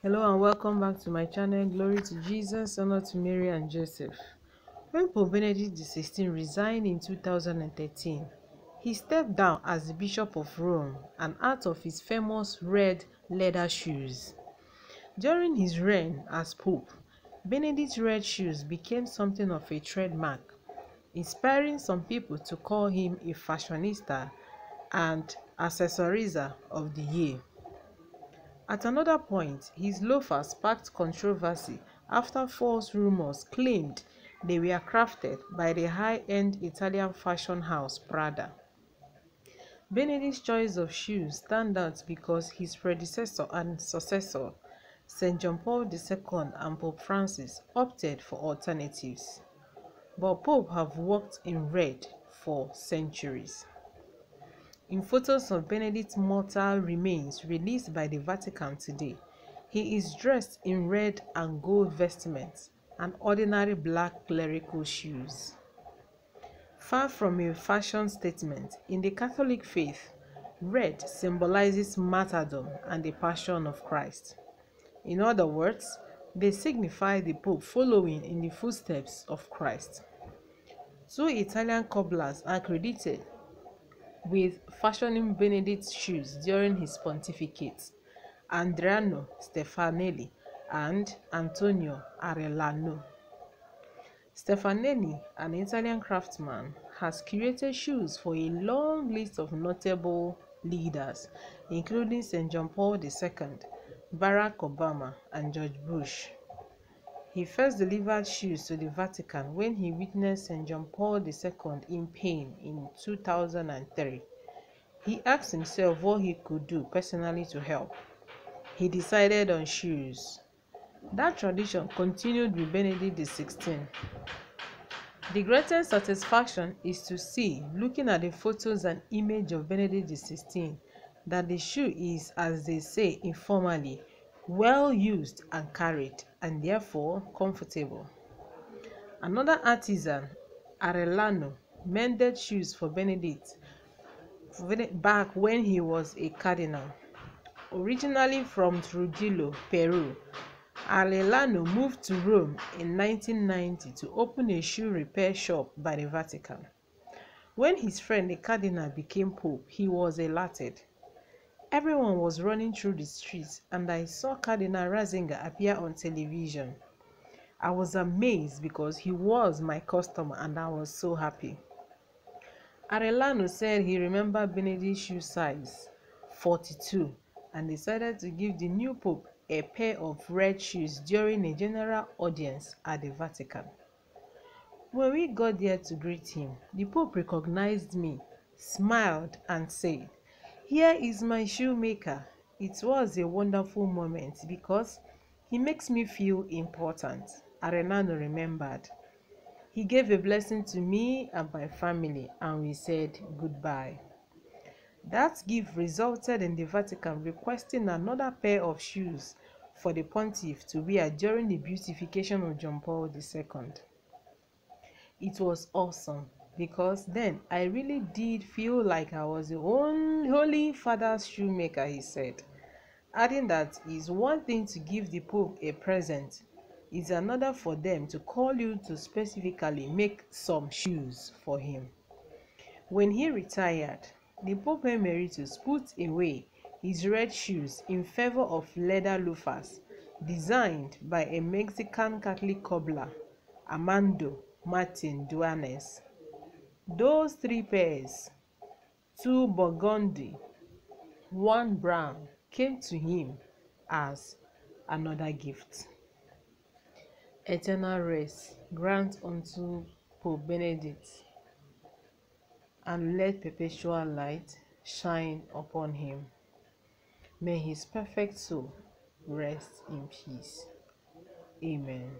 Hello and welcome back to my channel. Glory to Jesus, honor to Mary and Joseph. When Pope Benedict XVI resigned in 2013, he stepped down as the Bishop of Rome and out of his famous red leather shoes. During his reign as Pope, Benedict's red shoes became something of a trademark, inspiring some people to call him a fashionista and accessorizer of the year. At another point, his loafers sparked controversy after false rumors claimed they were crafted by the high-end Italian fashion house Prada. Benedict's choice of shoes stands out because his predecessor and successor, St. John Paul II and Pope Francis, opted for alternatives. But Pope have worked in red for centuries. In photos of Benedict's mortal remains released by the Vatican today, he is dressed in red and gold vestments and ordinary black clerical shoes. Far from a fashion statement, in the Catholic faith, red symbolizes martyrdom and the passion of Christ. In other words, they signify the Pope following in the footsteps of Christ. Two Italian cobblers are credited with fashioning Benedict's shoes during his pontificate: Adriano Stefanelli and Antonio Arellano. Stefanelli, an Italian craftsman, has curated shoes for a long list of notable leaders, including St. John Paul II, Barack Obama, and George Bush. He first delivered shoes to the Vatican when he witnessed St. John Paul II in pain in 2003. He asked himself what he could do personally to help. He decided on shoes. That tradition continued with Benedict XVI. The greatest satisfaction is to see, looking at the photos and image of Benedict XVI, that the shoe is, as they say informally, well used and carried, and therefore comfortable. Another artisan, Arellano, mended shoes for Benedict back when he was a cardinal. Originally from Trujillo, Peru, Arellano moved to Rome in 1990 to open a shoe repair shop by the Vatican. When his friend the cardinal became Pope, he was elated. Everyone was running through the streets, and I saw Cardinal Ratzinger appear on television. I was amazed because he was my customer and I was so happy. Arellano said he remembered Benedict's shoe size, 42, and decided to give the new Pope a pair of red shoes during a general audience at the Vatican. When we got there to greet him, the Pope recognized me, smiled, and said, "Here is my shoemaker." It was a wonderful moment because he makes me feel important, Arellano remembered. He gave a blessing to me and my family, and we said goodbye. That gift resulted in the Vatican requesting another pair of shoes for the pontiff to wear during the beatification of John Paul II. It was awesome because then I really did feel like I was the Holy Father's shoemaker, he said, adding that it's one thing to give the Pope a present, it's another for them to call you to specifically make some shoes for him. When he retired, the Pope Emeritus put away his red shoes in favor of leather loafers designed by a Mexican Catholic cobbler, Armando Martin Duanes. Those three pairs, two burgundy, one brown, came to him as another gift. Eternal rest grant unto Pope Benedict, and let perpetual light shine upon him. May his perfect soul rest in peace. Amen.